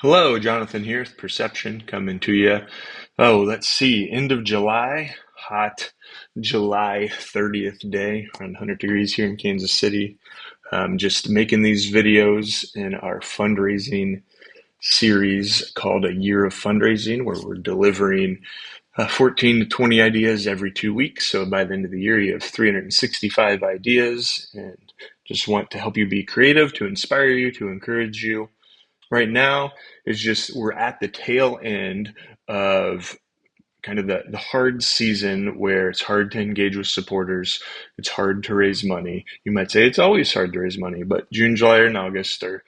Hello, Jonathan here with Perception coming to you. Oh, let's see, end of July, hot July 30th day, around 100 degrees here in Kansas City. Just making these videos in our fundraising series called A Year of Fundraising, where we're delivering 14 to 20 ideas every 2 weeks. So by the end of the year, you have 365 ideas, and just want to help you be creative, to inspire you, to encourage you. Right now is just we're at the tail end of kind of the hard season where it's hard to engage with supporters. It's hard to raise money. You might say it's always hard to raise money, but June, July, and August are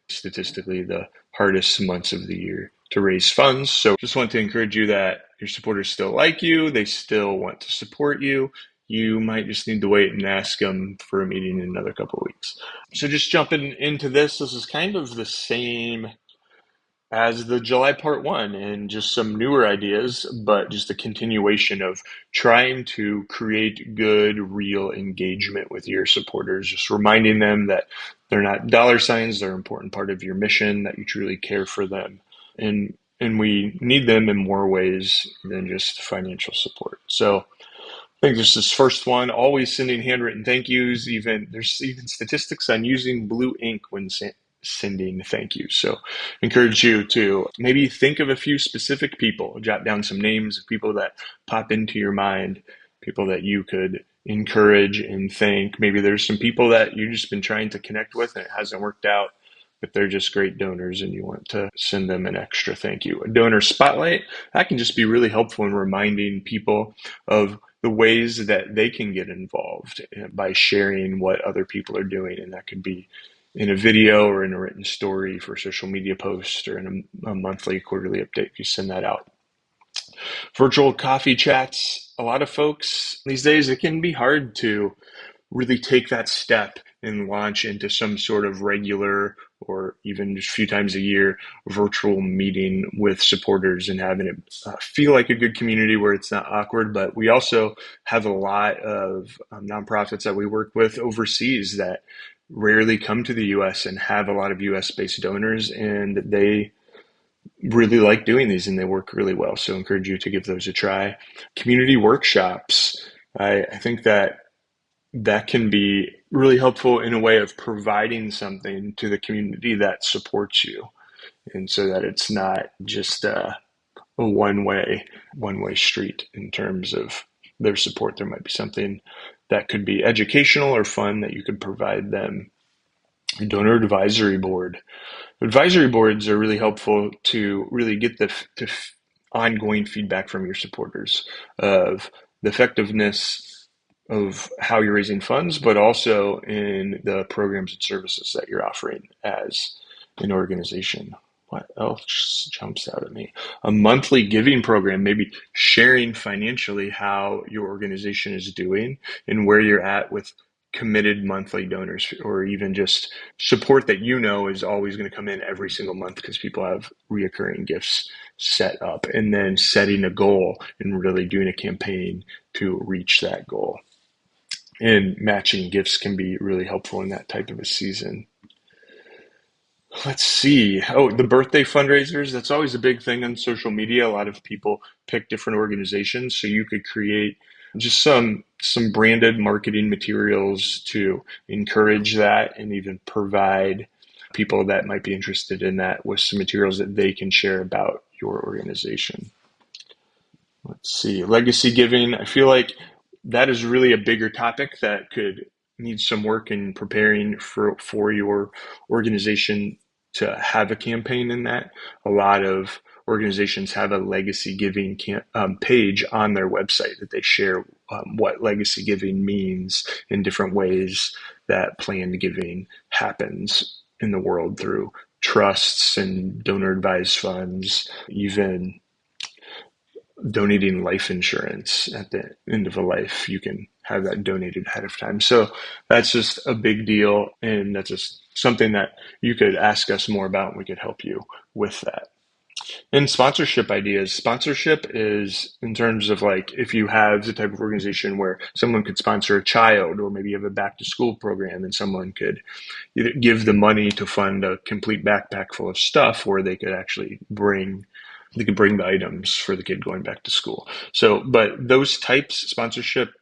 statistically the hardest months of the year to raise funds. So just want to encourage you that your supporters still like you. They still want to support you. You might just need to wait and ask them for a meeting in another couple of weeks. So just jumping into this is kind of the same as the July part one and just some newer ideas, but just a continuation of trying to create good, real engagement with your supporters, just reminding them that they're not dollar signs, they're an important part of your mission, that you truly care for them. And we need them in more ways than just financial support. So I think there's this first one, always sending handwritten thank yous. There's even statistics on using blue ink when sending thank yous. So encourage you to maybe think of a few specific people, jot down some names of people that pop into your mind, people that you could encourage and thank. Maybe there's some people that you've just been trying to connect with and it hasn't worked out, but they're just great donors and you want to send them an extra thank you. A donor spotlight, that can just be really helpful in reminding people of the ways that they can get involved by sharing what other people are doing. And that could be in a video or in a written story for a social media post or in a monthly, quarterly update. You send that out. Virtual coffee chats. A lot of folks these days, it can be hard to really take that step and launch into some sort of regular or even just a few times a year virtual meeting with supporters and having it feel like a good community where it's not awkward. But we also have a lot of nonprofits that we work with overseas that rarely come to the US and have a lot of US based donors, and they really like doing these and they work really well. So I encourage you to give those a try. Community workshops. I think that can be really helpful in a way of providing something to the community that supports you. And so that it's not just a one way street in terms of their support. There might be something that could be educational or fun that you could provide them. A donor advisory board. Advisory boards are really helpful to really get the ongoing feedback from your supporters of the effectiveness of how you're raising funds, but also in the programs and services that you're offering as an organization. What else jumps out at me? A monthly giving program, maybe sharing financially how your organization is doing and where you're at with committed monthly donors, or even just support that you know is always going to come in every single month because people have reoccurring gifts set up, and then setting a goal and really doing a campaign to reach that goal. And matching gifts can be really helpful in that type of a season. Let's see. Oh, the birthday fundraisers. That's always a big thing on social media. A lot of people pick different organizations. So you could create just some branded marketing materials to encourage that and even provide people that might be interested in that with some materials that they can share about your organization. Let's see. Legacy giving. I feel like that is really a bigger topic that could need some work in preparing for your organization to have a campaign in that. A lot of organizations have a legacy giving page on their website that they share what legacy giving means in different ways that planned giving happens in the world through trusts and donor advised funds, even donating life insurance at the end of a life. You can have that donated ahead of time. So that's just a big deal. And that's just something that you could ask us more about and we could help you with that. And sponsorship ideas. Sponsorship is in terms of like if you have the type of organization where someone could sponsor a child, or maybe you have a back to school program and someone could either give the money to fund a complete backpack full of stuff, or they could bring the items for the kid going back to school. So, but those sponsorship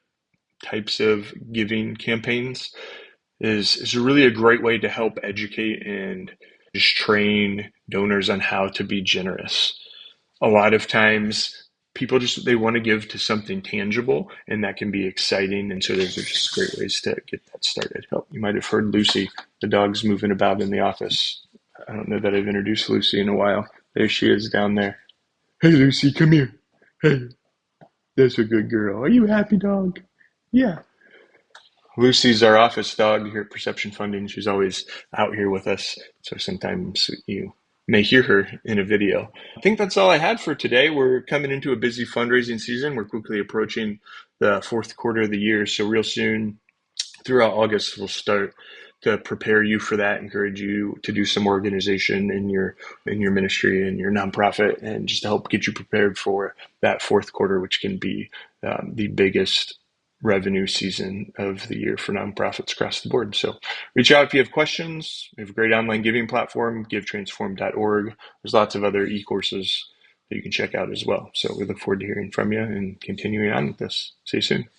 types of giving campaigns is really a great way to help educate and just train donors on how to be generous. A lot of times people just they want to give to something tangible, and that can be exciting, and so those are just great ways to get that started. Oh, you might have heard Lucy, the dog's moving about in the office. I don't know that I've introduced Lucy in a while. There she is down there. Hey, Lucy, come here. Hey, that's a good girl. Are you happy, dog? Yeah. Lucy's our office dog here at Perception Funding. She's always out here with us, so sometimes you may hear her in a video. I think that's all I had for today. We're coming into a busy fundraising season. We're quickly approaching the fourth quarter of the year, so real soon, throughout August, we'll start to prepare you for that, encourage you to do some organization in your ministry and your nonprofit, and just to help get you prepared for that fourth quarter, which can be the biggest revenue season of the year for nonprofits across the board. So reach out if you have questions. We have a great online giving platform, givetransform.org. There's lots of other e-courses that you can check out as well. So we look forward to hearing from you and continuing on with this. See you soon.